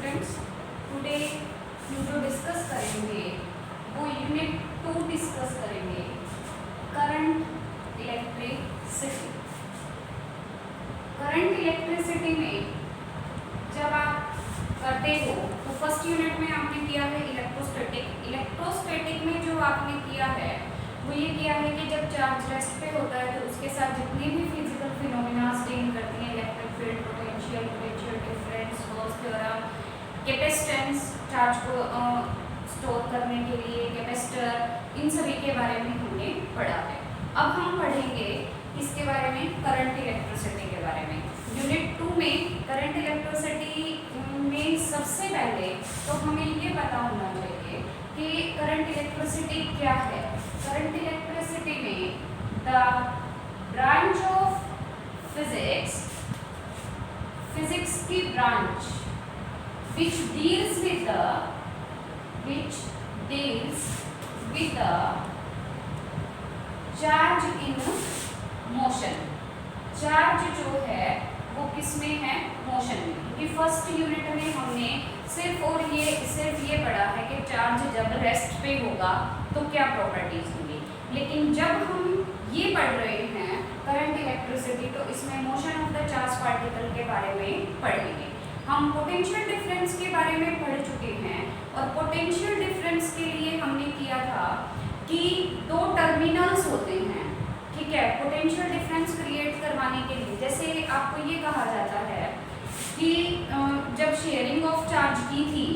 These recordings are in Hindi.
स्टूडेंट्स, टुडे हम जो डिस्कस करेंगे वो यूनिट 2 डिस्कस करेंगे, करंट इलेक्ट्रिसिटी। करंट इलेक्ट्रिसिटी में जब आप करते हो तो फर्स्ट यूनिट में आपने किया है इलेक्ट्रोस्टैटिक। इलेक्ट्रोस्टैटिक में जो आपने किया है वो ये किया है कि जब चार्ज रेस्ट पे होता है तो उसके साथ जितने भी फिजिकल फिनोमेना डील करती हैं, electric field, potential, potential difference, Gauss theorem, capacitance, charge को स्टोर करने के लिए कैपेसिटर, इन सभी के बारे में हमने पढ़ा है। अब हम पढ़ेंगे इसके बारे में, करंट इलेक्ट्रिसिटी के बारे में। यूनिट 2 में करंट इलेक्ट्रिसिटी में सबसे पहले तो हमें ये पता होना चाहिए कि करंट इलेक्ट्रिसिटी क्या है। करंट इलेक्ट्रिसिटी में the branch of physics, physics की branch which deals with the charge in motion। Charge जो है वो किस में है? मोशन में। क्योंकि फर्स्ट यूनिट में हमने सिर्फ ये पढ़ा है कि चार्ज जब रेस्ट पे होगा तो क्या प्रॉपर्टीज होंगी, लेकिन जब हम ये पढ़ रहे हैं करंट इलेक्ट्रिसिटी तो इसमें motion of the charge particle के बारे में पढ़ेंगे। हम पोटेंशियल डिफरेंस के बारे में पढ़ चुके हैं और पोटेंशियल डिफरेंस के लिए हमने किया था कि दो टर्मिनल्स होते हैं, ठीक है, पोटेंशियल डिफरेंस क्रिएट करवाने के लिए। जैसे आपको ये कहा जाता है कि जब शेयरिंग ऑफ चार्ज की थी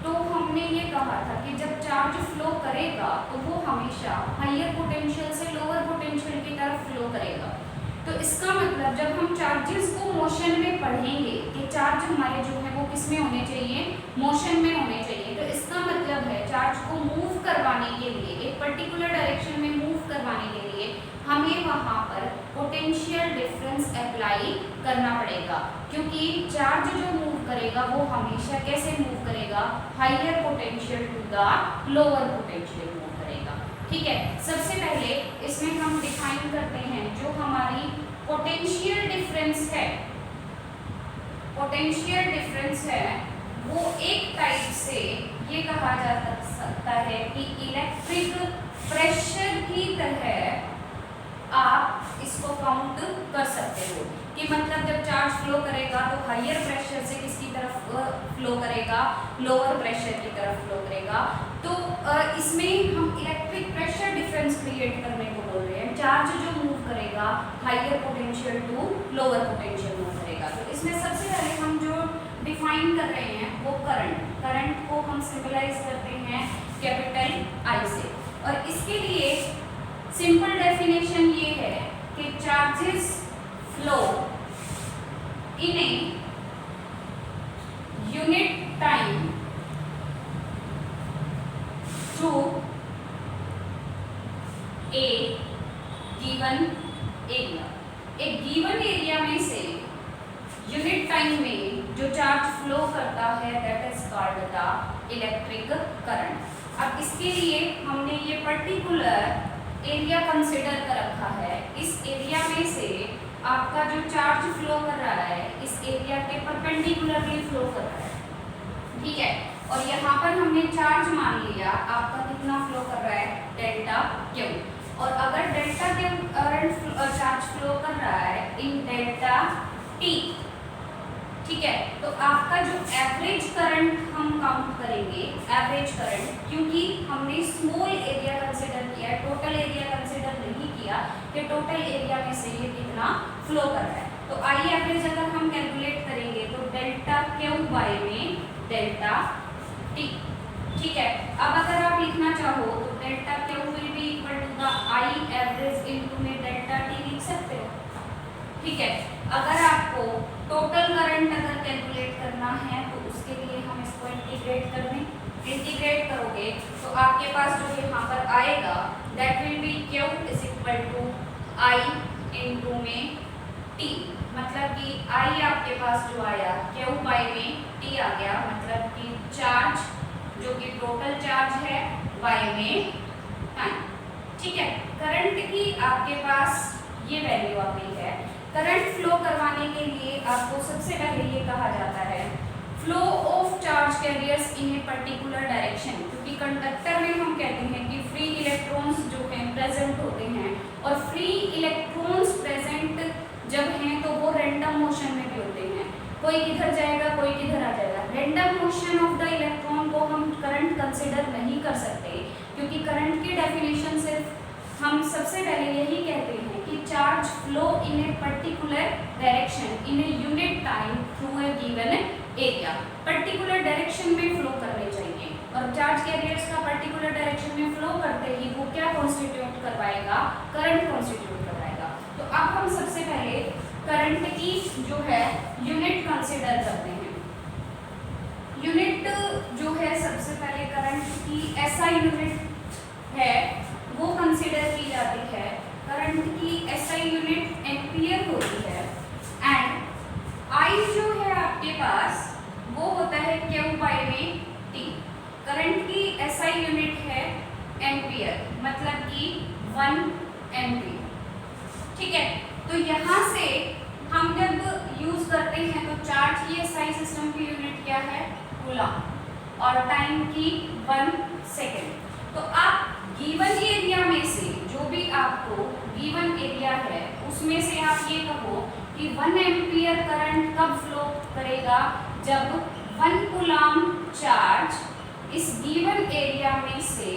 तो हमने ये कहा था कि जब चार्ज फ्लो करेगा तो वो हमेशा हायर पोटेंशियल से लोअर पोटेंशियल की तरफ फ्लो करेगा। तो इसका मतलब जब हम चार्जेस को मोशन में पढ़ेंगे कि चार्ज हमारे जो है वो किस में होने चाहिए? मोशन में होने चाहिए। तो इसका मतलब है चार्ज को मूव करवाने के लिए, एक पर्टिकुलर डायरेक्शन में मूव करवाने के लिए हमें वहाँ पर पोटेंशियल डिफरेंस अप्लाई करना पड़ेगा, क्योंकि चार्ज जो मूव करेगा वो हमेशा कैसे मूव करेगा? Higher potential to the lower potential move करेगा। ठीक है, सबसे पहले इसमें हम डिफाइन करते हैं जो हमारी पोटेंशियल डिफरेंस है। पोटेंशियल डिफरेंस है वो एक टाइप से ये कहा जा सकता है कि इलेक्ट्रिक प्रेशर की तरह आप इसको काउंट कर सकते हो कि मतलब जब चार्ज फ्लो करेगा तो हायर प्रेशर से किसकी तरफ फ्लो करेगा? लोअर प्रेशर की तरफ फ्लो करेगा। तो इसमें हम इलेक्ट्रिक प्रेशर डिफरेंस क्रिएट करने को बोल रहे हैं। चार्ज जो मूव करेगा higher potential to lower potential move करेगा। तो इसमें सबसे पहले हम जो डिफाइन कर रहे हैं वो करंट को हम सिंबलाइज करते हैं कैपिटल आई से। और इसके लिए सिंपल डेफिनेशन ये है कि charges flow in a unit time through a given area. एक गिवन एरिया में से यूनिट टाइम में जो चार्ज फ्लो करता है that is called the electric current. अब इसके लिए हमने ये पर्टिकुलर एरिया कंसिडर कर रखा है। इस एरिया में से आपका जो चार्ज फ्लो कर रहा है इस एरिया के परपेंडिकुलरली फ्लो कर रहा है, ठीक है। और यहाँ पर हमने चार्ज मान लिया आपका कितना फ्लो कर रहा है? Delta Q. और अगर delta Q current charge flow कर रहा है इन डेल्टा टी, ठीक है, तो आपका जो एवरेज करंट हम काउंट करेंगे, एवरेज करंट, क्योंकि हमने स्मॉल एरिया कंसिडर किया है, टोटल एरिया कंसिडर नहीं किया कि टोटल एरिया में से ये कितना फ्लो कर रहा है। तो आई एवरेज अगर हम कैलकुलेट करेंगे तो डेल्टा क्यू बाय में डेल्टा टी, ठीक है। अब अगर आप लिखना चाहो तो delta Q will be equal to the I average into में डेल्टा टी लिख सकते हो, ठीक है। अगर आपको टोटल करंट अगर कैलकुलेट करना है तो उसके लिए हम इसको इंटीग्रेट कर दें। इंटीग्रेट करोगे तो आपके पास जो यहाँ पर आएगा that will be Q is equal to I into में टी। मतलब कि आई आपके पास जो आया क्यू बाई में टी आ गया, मतलब कि चार्ज जो कि टोटल चार्ज है बाई में टाइम, ठीक है। करंट की आपके पास ये वैल्यू आ गई है। करंट फ्लो करवाने के लिए आपको सबसे पहले ये कहा जाता है flow of charge carriers in a particular direction, क्योंकि कंडक्टर में हम कहते हैं कि फ्री इलेक्ट्रॉन्स जो हैं प्रेजेंट होते हैं, और फ्री इलेक्ट्रॉन्स प्रेजेंट जब हैं तो वो रैंडम मोशन में भी होते हैं, कोई किधर जाएगा कोई किधर आ जाएगा। Random motion of the electron को हम करंट कंसिडर नहीं कर सकते, क्योंकि करंट की डेफिनेशन सिर्फ हम सबसे पहले यही कहते हैं कि charge flow in a particular direction in a unit time through a given area. Particular direction में फ्लो करने चाहिए, और चार्ज कैरियर्स का पर्टिकुलर डायरेक्शन में फ्लो करते ही वो क्या कॉन्स्टिट्यूट करवाएगा, करंट कॉन्स्टिट्यूट करवाएगा। तो अब हम सबसे पहले करंट की जो है यूनिट कंसिडर करते हैं। यूनिट जो है सबसे पहले करंट की ऐसा यूनिट है वो कंसिडर की जाती है। करंट की एसआई यूनिट एम्पियर होती है, एंड आई जो है आपके पास वो होता है क्यू बाई में टी। करंट की एसआई यूनिट है एम्पियर, मतलब कि 1 एम्पियर। ठीक है, तो यहाँ से हम जब यूज करते हैं तो चार्ज की एसआई सिस्टम की यूनिट क्या है, कूलम, और टाइम की 1 सेकेंड। तो आप गिवन एरिया में से जो भी आपको गिवन एरिया है उसमें से आप ये कहो कि 1 एम्पियर करंट कब फ्लो करेगा, जब 1 कूलम चार्ज इस गिवन एरिया में से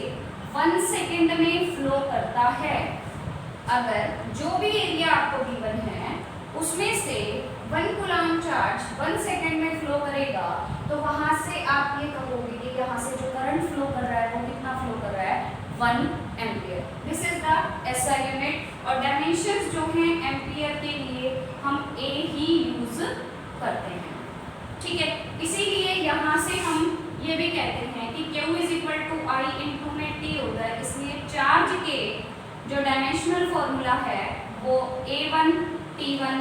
1 सेकेंड में फ्लो करता है। अगर जो भी एरिया आपको गिवन है उसमें से 1 कूलम चार्ज 1 सेकेंड में फ्लो करेगा, तो वहां से आप ये कहोगे कि यहाँ से जो करंट फ्लो कर रहा है वो कितना फ्लो कर रहा है, 1 ampere. This is the SI unit, और डायमेंशंस जो हैं एम्पियर के लिए हम ए ही यूज करते हैं। ठीक है, इसीलिए यहाँ से हम ये भी कहते हैं कि Q is equal to I into में टी होता है, इसलिए चार्ज के जो डायमेंशनल फॉर्मूला है वो A1 T1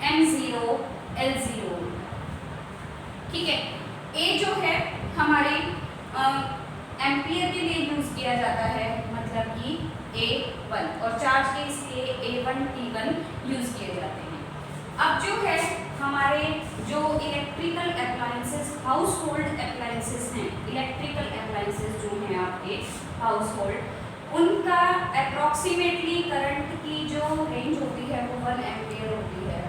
M0 L0। ठीक है, ए जो है हमारे एम्पियर के लिए यूज किया जाता है, मतलब कि A1, और चार्ज के इसलिए A1 T1 यूज किए जाते हैं। अब जो है हमारे जो electrical appliances, house hold appliances हैं, इलेक्ट्रिकल अप्लायंसेस जो हैं आपके हाउस होल्ड, उनका अप्रॉक्सीमेटली करंट की जो रेंज होती है वो 1 एम्पियर होती है।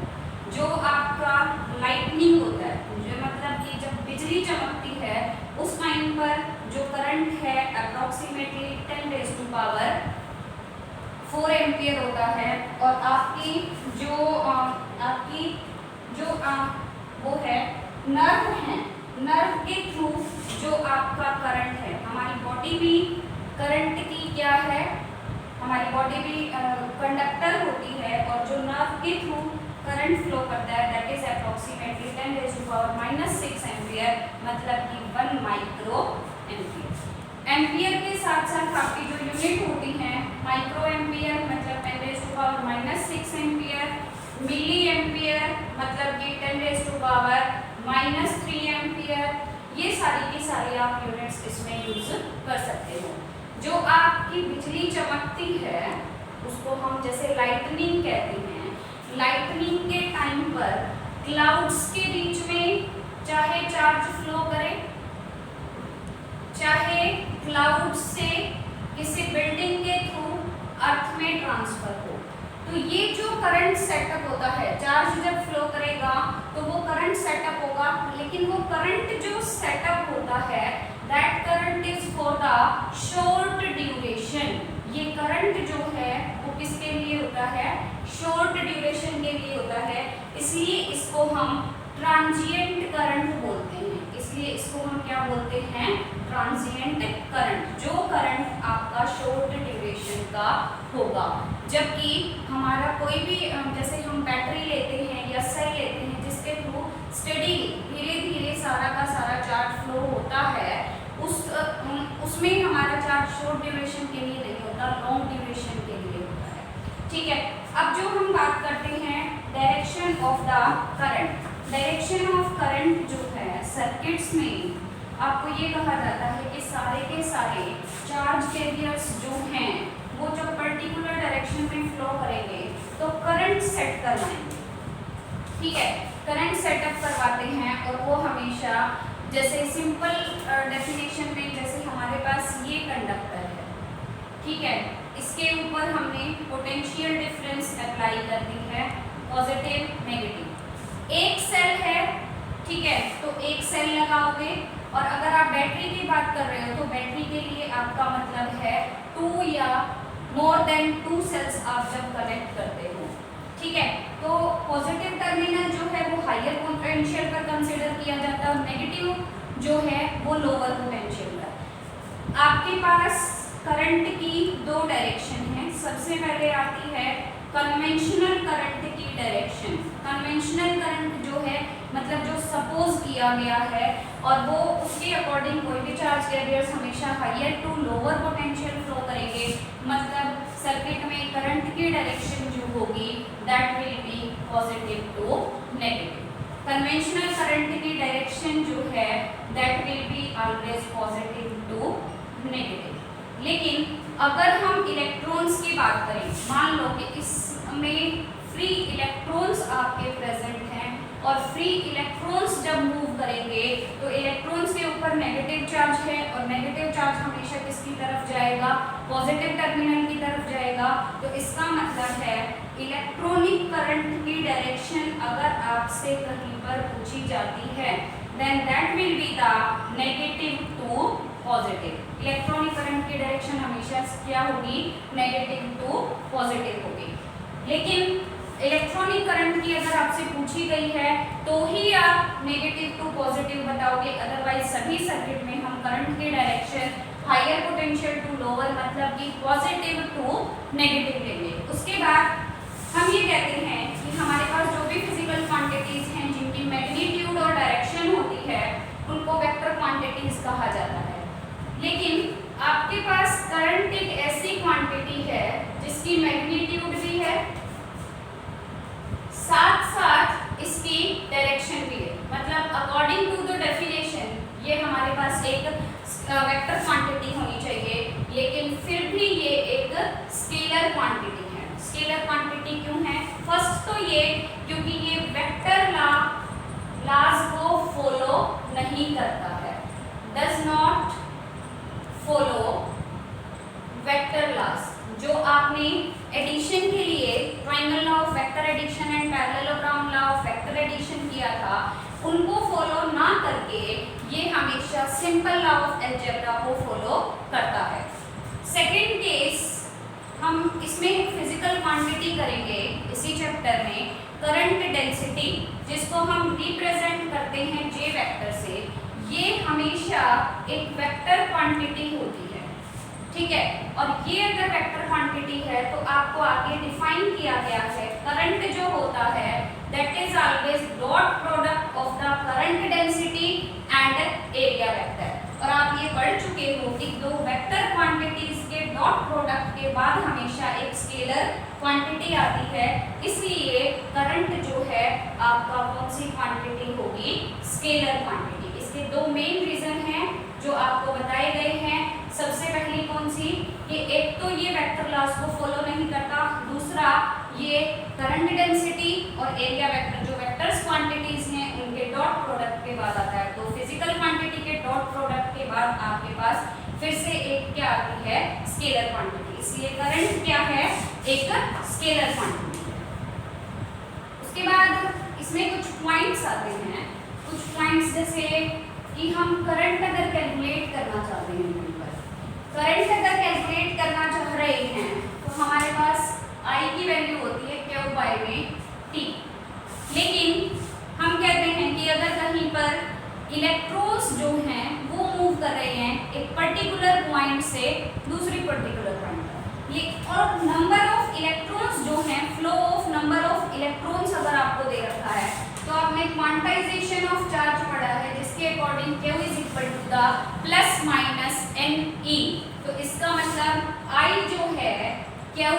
जो आपका लाइटनिंग होता है, जो मतलब कि जब बिजली चमकती है उस टाइम पर जो करंट है approximately 10 raise to power 4 ampere होता है, और आपकी जो वो है नर्व है, नर्व के थ्रू जो आपका करंट है, हमारी बॉडी भी करंट की क्या है, हमारी बॉडी भी कंडक्टर होती है, और जो नर्व के थ्रू करंट फ्लो करता है that is approximately 10 raise to power -6 ampere, मतलब कि 1 माइक्रो एम्पियर। एम्पियर के साथ साथ आपकी जो यूनिट होती हैं माइक्रो एम्पियर, मतलब 10 raise to power -6 ampere, milli ampere मतलब कि 10 रेज़ टू पावर -3 एम्पियर, ये सारी की सारी आप यूनिट्स इसमें यूज कर सकते हो। जो आपकी बिजली चमकती है उसको हम जैसे लाइटनिंग कहते हैं। लाइटनिंग के टाइम पर क्लाउड्स के बीच में चाहे चार्ज फ्लो करे, चाहे क्लाउड से किसी बिल्डिंग के थ्रू अर्थ में ट्रांसफर हो, तो ये जो करंट सेटअप होता है, चार्ज जब फ्लो करेगा तो वो करंट सेटअप होगा, लेकिन वो करंट जो सेटअप होता है that current is for the short duration. ये करंट जो है वो किसके लिए होता है, शॉर्ट ड्यूरेशन के लिए होता है, इसलिए इसको हम ट्रांजिएंट करंट बोलते हैं। इसलिए इसको हम क्या बोलते हैं, ट्रांजिएंट करंट। जो करंट आपका शॉर्ट ड्यूरेशन का होगा, जबकि हमारा कोई भी जैसे हम बैटरी लेते हैं या सेल लेते हैं जिसके थ्रू स्टडी धीरे धीरे सारा का सारा चार्ज फ्लो होता है, उसमें हमारा चार्ज शॉर्ट ड्यूरेशन के लिए नहीं होता, लॉन्ग ड्यूरेशन के लिए होता है। ठीक है, अब जो हम बात करते हैं direction of the current. Direction of current जो है सर्किट्स में आपको ये कहा जाता है कि सारे के सारे चार्ज कैरियर्स जो हैं वो जब पर्टिकुलर डायरेक्शन में फ्लो करेंगे तो करंट सेट करवाएंगे। ठीक है, करंट सेटअप करवाते हैं, और वो हमेशा जैसे सिंपल डेफिनेशन में जैसे हमारे पास ये कंडक्टर है, ठीक है, इसके ऊपर हमने पोटेंशियल डिफरेंस अप्लाई कर दी है, पॉजिटिव नेगेटिव। एक सेल है, ठीक है, तो एक सेल लगाओगे। और अगर आप बैटरी की बात कर रहे हो तो बैटरी के लिए आपका मतलब है 2 या मोर देन 2 सेल्स आप जब कनेक्ट करते हो, ठीक है। तो पॉजिटिव टर्मिनल जो है वो हायर पोटेंशियल पर कंसीडर किया जाता है और नेगेटिव जो है वो लोअर पोटेंशियल पर। आपके पास करंट की 2 डायरेक्शन है। सबसे पहले आती है कन्वेंशनल करंट की डायरेक्शन। कन्वेंशनल करंट जो है मतलब जो सपोज किया गया है और वो उसके अकॉर्डिंग कोई भी चार्ज कैरियर्स हमेशा higher to lower potential flow करेंगे, मतलब सर्किट में करंट की डायरेक्शन जो होगी that will be positive to negative. Conventional current की डायरेक्शन जो है that will be always positive to negative. लेकिन अगर हम इलेक्ट्रॉन्स की बात करें, मान लो कि इसमें फ्री इलेक्ट्रॉन्स आपके प्रेजेंट हैं और फ्री इलेक्ट्रॉन्स जब मूव करेंगे तो इलेक्ट्रॉन्स के ऊपर नेगेटिव चार्ज है और नेगेटिव चार्ज हमेशा किसकी तरफ जाएगा, पॉजिटिव टर्मिनल की तरफ जाएगा। तो इसका मतलब है इलेक्ट्रॉनिक करंट की डायरेक्शन अगर आपसे कहीं पर पूछी जाती है then that will be the negative to positive. Electronic current की डायरेक्शन हमेशा क्या होगी, नेगेटिव टू पॉजिटिव होगी। लेकिन इलेक्ट्रॉनिक करंट की अगर आपसे पूछी गई है तो ही आप नेगेटिव टू पॉजिटिव बताओगे, अदरवाइज सभी सर्किट में हम करंट की direction higher potential to lower मतलब कि पॉजिटिव टू नेगेटिव लेंगे। उसके बाद हम ये कहते हैं कि हमारे पास जो भी फिजिकल क्वांटिटीज हैं जिनकी मैग्नीट्यूड और डायरेक्शन होती है उनको वेक्टर क्वांटिटीज कहा जाता है। लेकिन आपके पास करंट एक ऐसी क्वांटिटी है जिसकी मैग्नीट्यूड भी है, साथ साथ इसकी डायरेक्शन भी है, मतलब अकॉर्डिंग टू द डेफिनेशन ये हमारे पास एक वेक्टर क्वांटिटी होनी चाहिए, लेकिन फिर भी ये एक स्केलर क्वांटिटी है। स्केलर क्वांटिटी क्यों है? फर्स्ट तो ये क्योंकि ये वेक्टर लॉज को फॉलो नहीं करता है, does not follow vector laws. जो आपने एडिशन के लिए triangle law of vector addition and parallelogram law of vector addition किया था उनको फॉलो ना करके ये हमेशा सिंपल लॉ ऑफ अलजेब्रा को फॉलो करता है। सेकंड केस हम इसमें फिजिकल क्वांटिटी करेंगे इसी चैप्टर में, करंट डेंसिटी जिसको हम रिप्रेजेंट करते हैं जे वेक्टर से, ये हमेशा एक वेक्टर क्वांटिटी होती है, ठीक है। और ये अगर वेक्टर क्वांटिटी है तो आपको आगे डिफाइन किया गया है करंट जो होता है that is always dot product of the current density and area vector. और आप ये पढ़ चुके हो कि दो वेक्टर क्वांटिटीज के डॉट प्रोडक्ट के बाद हमेशा एक स्केलर क्वांटिटी आती है, इसलिए करंट जो है आपका कौन सी क्वांटिटी होगी, स्केलर क्वांटिटी। इसके दो मेन रीजन हैं जो आपको बताए गए हैं। सबसे पहली कौन सी, कि एक तो ये वेक्टर लॉज को फॉलो नहीं करता, दूसरा ये करंट डेंसिटी और एरिया वेक्टर जो वेक्टर्स क्वांटिटीज हैं उनके डॉट प्रोडक्ट के बाद आता है। तो फिजिकल क्वांटिटी के डॉट प्रोडक्ट के बाद आपके पास फिर से एक क्या आती है, स्केलर क्वांटिटी। इसलिए करंट क्या है, एक स्केलर क्वांटिटी है। उसके बाद इसमें कुछ पॉइंट्स आते हैं, कुछ पॉइंट्स जैसे कि हम करंट अगर कैलकुलेट करना चाहते हैं, करंट अगर कैलकुलेट करना चाह रहे हैं तो हमारे पास I की वैल्यू होती है Q बाय में T। लेकिन हम कहते हैं कि अगर कहीं पर इलेक्ट्रॉन्स जो हैं वो मूव कर रहे हैं एक पर्टिकुलर पॉइंट से दूसरी पर्टिकुलर पॉइंट पर, ये और नंबर ऑफ इलेक्ट्रॉन्स जो हैं, flow of number of electrons अगर आपको दे रखा है तो आपने क्वांटाइजेशन ऑफ चार्ज पढ़ा है जिसके according Q is equal to the plus minus NE। तो इसका मतलब I जो है Q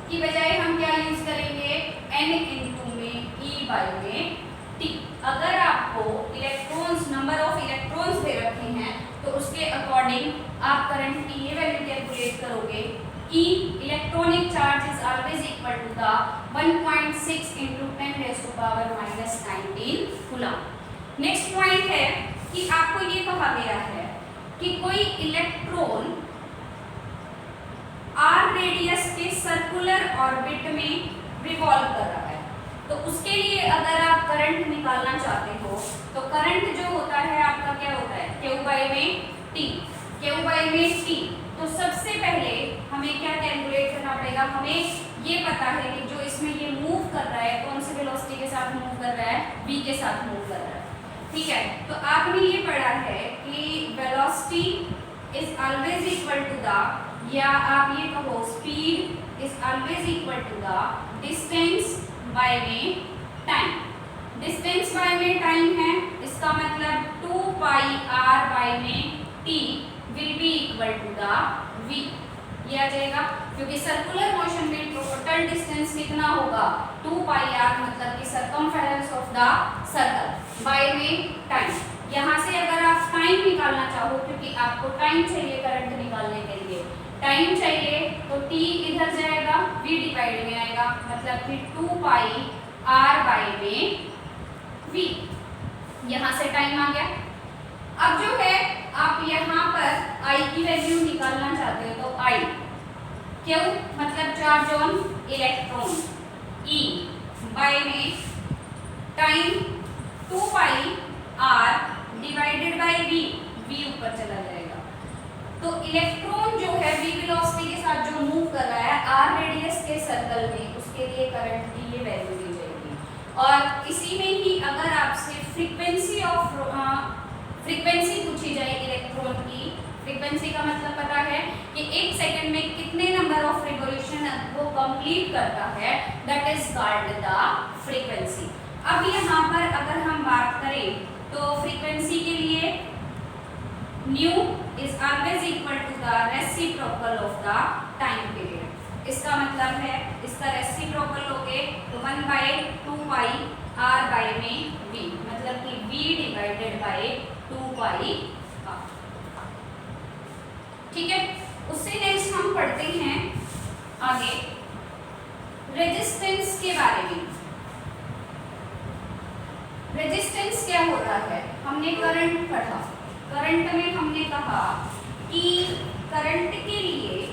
की बजाय हम क्या यूज करेंगे, N इंटू में E बाई में T। अगर आपको इलेक्ट्रॉन्स नंबर ऑफ इलेक्ट्रॉन्स दे रखे हैं तो उसके अकॉर्डिंग आप करंट की ये वैल्यू कैलकुलेट करोगे। E electronic charge is always equal to the 1.6 into 10 raise to power minus 19 coulomb. Next point है कि कि आपको ये कहा गया है कि कोई इलेक्ट्रॉन आर रेडियस के सर्कुलर ऑर्बिट में रिवॉल्व कर रहा है। तो उसके लिए अगर आप करंट निकालना चाहते हो तो करंट जो होता है आपका क्या होता है, Q बाई में T, Q बाई में T। तो सबसे पहले हमें क्या कैलकुलेट करना पड़ेगा, हमें ये पता है कि जो इसमें ये मूव कर रहा है कौन सी वेलोसिटी के साथ मूव कर रहा है, v के साथ मूव कर रहा है। ठीक है, तो आपने ये पढ़ा है कि velocity is always equal to the, या आप ये कहो speed is always equal to the distance by में टाइम। डिस्टेंस बाय में टाइम है, इसका मतलब 2 पाई r बाय में t will be equal to the v। ये आ जाएगा क्योंकि सर्कुलर मोशन में टोटल डिस्टेंस कितना होगा, 2 पाई r, मतलब कि circumference of the circle by में टाइम। यहाँ से अगर आप टाइम निकालना चाहो, क्योंकि आपको टाइम चाहिए करंट निकालने के लिए, टाइम चाहिए तो t इधर जाएगा, v डिवाइड में आएगा, मतलब कि 2 पाई r बाय में v। यहाँ से टाइम आ गया। अब जो है आप यहाँ पर I की वैल्यू निकालना चाहते हो तो I क्यों, मतलब charge on electron, E by में time 2 pi r divided by v, v ऊपर चला जाएगा। तो इलेक्ट्रॉन जो है v वेलोसिटी के साथ जो मूव कर रहा है r रेडियस के सर्कल में, उसके लिए करंट की ये वैल्यू दी जाएगी। और इसी में ही अगर आपसे फ्रीक्वेंसी पूछी जाए इलेक्ट्रॉन की, फ्रीक्वेंसी का मतलब पता है कि 1 सेकंड में कितने नंबर ऑफ रिवॉल्यूशन वो कंप्लीट करता है, that is called the frequency. अब यहाँ पर अगर हम बात करें तो फ्रीक्वेंसी के लिए nu is always equal to the reciprocal of the time period. इसका मतलब है इसका रेसिप्रोकल लोगे तो 1/2 पाई r बाय में v, मतलब कि v divided by 2 pi r। ठीक है, उससे नेक्स्ट हम पढ़ते हैं आगे रेजिस्टेंस के बारे में। रेजिस्टेंस क्या होता है, हमने करंट पढ़ा, करंट में हमने कहा कि करंट के लिए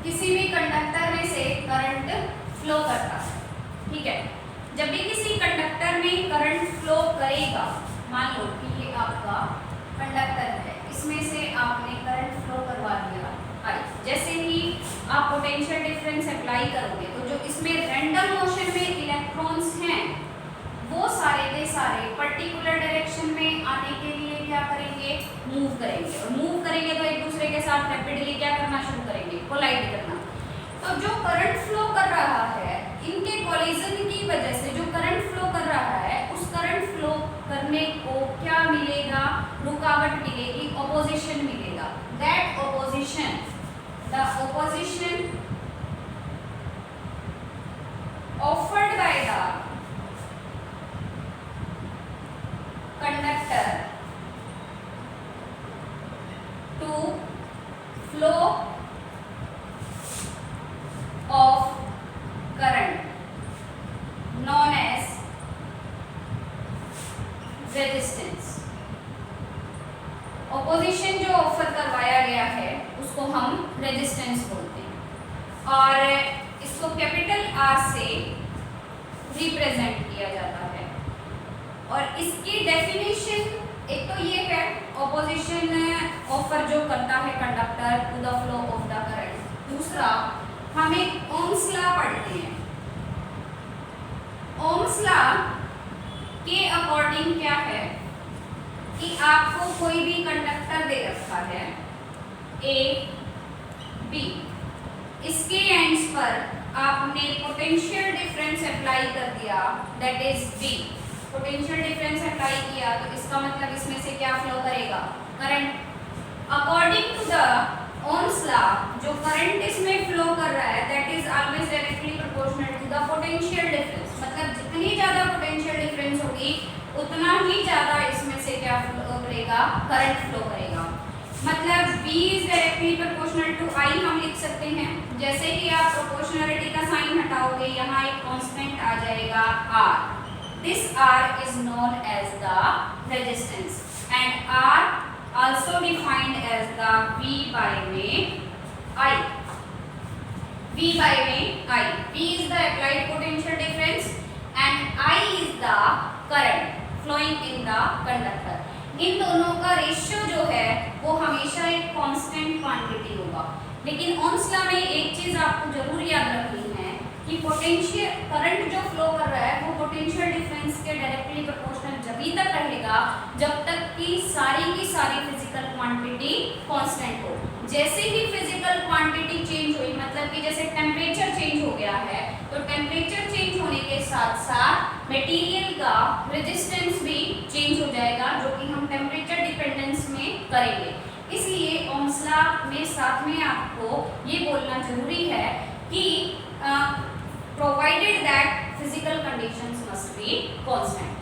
किसी भी कंडक्टर में से करंट फ्लो करता है। ठीक है, जब भी किसी कंडक्टर में करंट फ्लो करेगा, मान लो कि ये आपका कंडक्टर है, इसमें से आपने करंट फ्लो करवा दिया, जैसे ही आप पोटेंशियल डिफरेंस अप्लाई करोगे तो जो इसमें रैंडम मोशन में इलेक्ट्रॉन्स हैं वो सारे के सारे पर्टिकुलर डायरेक्शन में आने के लिए क्या करेंगे, मूव करेंगे। और मूव करेंगे तो एक दूसरे के साथ रैपिडली क्या करना शुरू करेंगे, कोलाइड करना। तो जो करंट फ्लो कर रहा है, इनके कोलिजन की वजह से जो करंट फ्लो कर रहा है, उस करंट फ्लो करने को क्या मिलेगा, रुकावट मिलेगी, ऑपोजिशन मिलेगा। That opposition, the opposition offered by the conductor to flow of current known as resistance। Opposition जो ऑफर करवाया गया है उसको हम रेजिस्टेंस बोलते हैं और इसको कैपिटल R से रिप्रेजेंट किया जाता है। और इसकी डेफिनेशन एक तो ये है, ऑपोजिशन ऑफर जो करता है conductor to the flow of the current. दूसरा, हम एक ओम्स लॉ पढ़ते हैं। ओम्स लॉ के अकॉर्डिंग क्या है कि आपको कोई भी कंडक्टर दे रखा है ए बी, इसके एंड्स पर आपने पोटेंशियल डिफरेंस अप्लाई कर दिया, that is B. Potential difference apply किया तो इसका मतलब इसमें से क्या फ्लो करेगा, current. According to the Ohm's law जो करंट इसमें फ्लो कर रहा है that is always directly proportional to the potential difference. मतलब जितनी ज्यादा पोटेंशियल डिफरेंस होगी उतना ही ज्यादा इसमें से क्या फ्लो करेगा, करंट फ्लो करेगा। मतलब V is directly proportional to I हम लिख सकते हैं। जैसे ही आप प्रोपोर्शनलिटी का साइन हटाओगे यहाँ एक कांस्टेंट आ जाएगा R, This R is known as the resistance and R also defined as the V by I. V by I. V is the applied potential difference and I is the current flowing in the conductor. इन दोनों का रेशियो जो है वो हमेशा एक कांस्टेंट क्वांटिटी होगा, लेकिन ओम्स लॉ में एक चीज आपको जरूर याद रखनी है कि पोटेंशियल करंट जो फ्लो कर रहा है वो पोटेंशियल डिफरेंस के डायरेक्टली प्रोपोर्शनल जब तक रहेगा जब तक कि सारी की सारी फिजिकल क्वांटिटी कांस्टेंट हो। जैसे ही फिजिकल क्वांटिटी चेंज हुई, मतलब कि जैसे टेम्परेचर चेंज हो गया है, तो टेम्परेचर चेंज होने के साथ साथ मटेरियल का रेजिस्टेंस भी चेंज हो जाएगा, जो कि हम टेम्परेचर डिपेंडेंस में करेंगे। इसलिए ओम्स लॉ में साथ में आपको ये बोलना जरूरी है कि provided that physical conditions must be constant.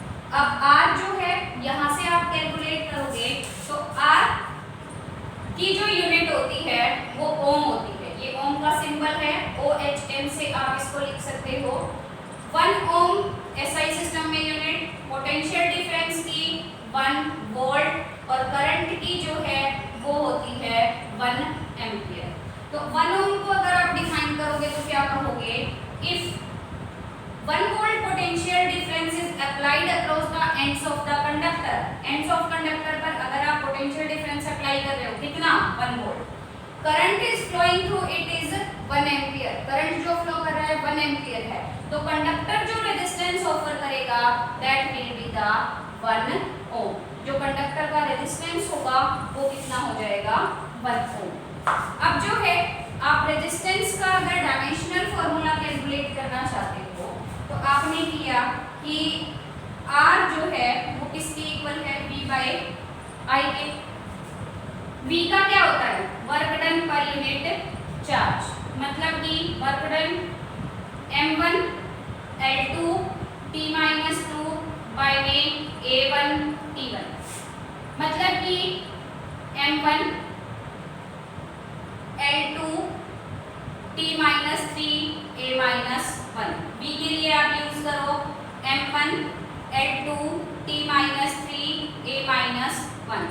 अब R जो है यहाँ से आप कैलकुलेट करोगे तो R की जो यूनिट होती है वो ओम होती है। ये ओम का सिंबल है, OHM से आप इसको लिख सकते हो। 1 ओम SI सिस्टम में यूनिट, पोटेंशियल डिफरेंस की 1 वोल्ट और करंट की जो है वो होती है 1 एम्पियर। तो 1 ओम को अगर आप डिफाइन करोगे तो क्या कहोगे, if 1 volt potential difference is applied across the ends of the conductor. Ends of conductor पर अगर आप potential difference apply कर रहे हो कितना 1 volt. Current is flowing through it is 1 ampere. Current जो flow कर रहा है 1 ampere है, तो conductor जो resistance offer करेगा that will be the 1 ohm. जो conductor का resistance होगा वो कितना हो जाएगा 1 ohm. अब जो है आप रेजिस्टेंस का अगर डायमेंशनल फॉर्मूला कैलकुलेट करना चाहते हो तो आपने किया कि R जो है वो किसके इक्वल है, V बाय I के। V का क्या होता है, work done per unit charge, मतलब कि work done M1 L2 T-2 bye A1 T1, मतलब कि M1 L2 T-3 A-1। V के लिए आप यूज करो M1 L2 T-3 A-1।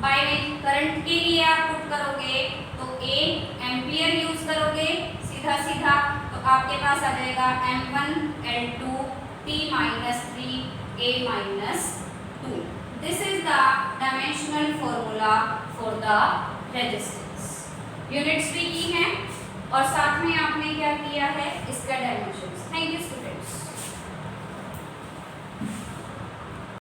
Bye में करंट के लिए आप पुट करोगे तो A एम्पियर यूज करोगे सीधा सीधा, तो आपके पास आ जाएगा M1 L2 T-3 A-2। This is the dimensional formula for the resistance. Units भी की हैं और साथ में आपने क्या किया है, इसका डायमेंशंस। Thank you students.